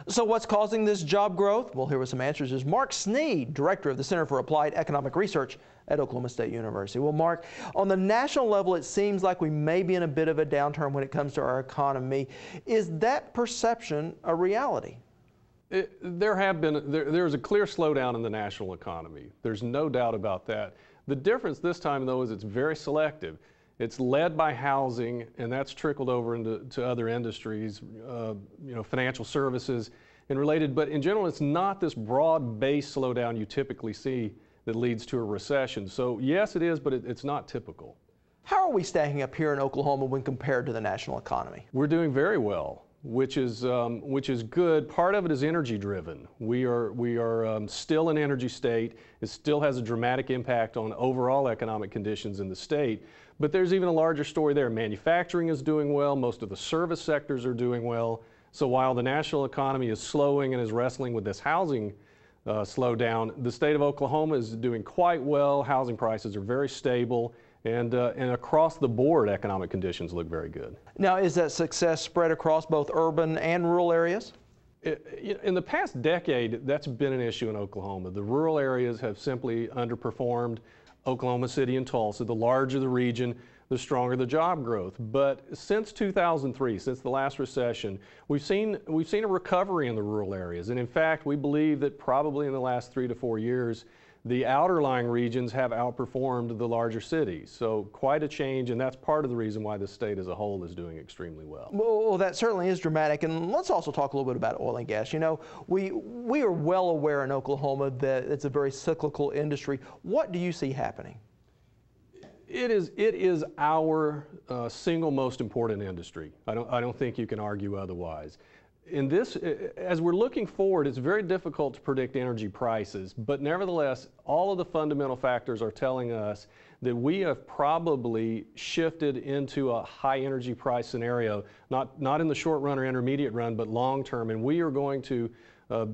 So what's causing this job growth? Well, here with some answers is Mark Snead, Director of the Center for Applied Economic Research at Oklahoma State University. Well, Mark, on the national level, it seems like we may be in a bit of a downturn when it comes to our economy. Is that perception a reality? There's a clear slowdown in the national economy. There's no doubt about that. The difference this time, though, is it's very selective. It's led by housing, and that's trickled over into other industries, financial services and related. But in general, it's not this broad-based slowdown you typically see that leads to a recession. So yes, it is, but it's not typical. How are we stacking up here in Oklahoma when compared to the national economy? We're doing very well, which is good. Part of it is energy driven. We are still an energy state. It still has a dramatic impact on overall economic conditions in the state. But there's even a larger story there. Manufacturing is doing well. Most of the service sectors are doing well. So while the national economy is slowing and is wrestling with this housing slowdown, the state of Oklahoma is doing quite well. Housing prices are very stable. And across the board, economic conditions look very good. Now, is that success spread across both urban and rural areas? In the past decade, that's been an issue in Oklahoma. The rural areas have simply underperformed Oklahoma City and Tulsa. The larger the region, the stronger the job growth. But since 2003, since the last recession, we've seen a recovery in the rural areas. And in fact, we believe that probably in the last 3 to 4 years, the outer lying regions have outperformed the larger cities. So quite a change, and that's part of the reason why the state as a whole is doing extremely well. Well, that certainly is dramatic. And let's also talk a little bit about oil and gas. You know, we are well aware in Oklahoma that it's a very cyclical industry. What do you see happening? It is our single most important industry. I don't think you can argue otherwise. In this, as we're looking forward, it's very difficult to predict energy prices, but nevertheless, all of the fundamental factors are telling us that we have probably shifted into a high energy price scenario, not in the short run or intermediate run, but long term, and we are going to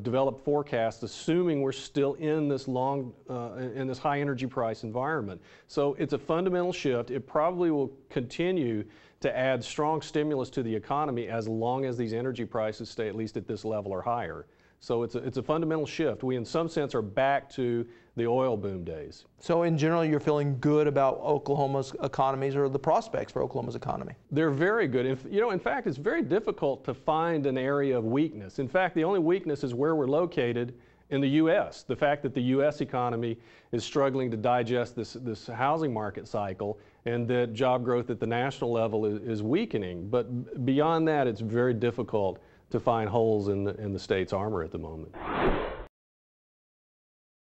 develop forecasts assuming we're still in this in this high energy price environment. So it's a fundamental shift. It probably will continue to add strong stimulus to the economy as long as these energy prices stay at least at this level or higher. So it's a fundamental shift. We, in some sense, are back to the oil boom days. So in general, you're feeling good about Oklahoma's economies or the prospects for Oklahoma's economy? They're very good. In fact, it's very difficult to find an area of weakness. In fact, the only weakness is where we're located in the U.S. The fact that the U.S. economy is struggling to digest this housing market cycle, and that job growth at the national level is weakening. But beyond that, it's very difficult to find holes in the state's armor at the moment.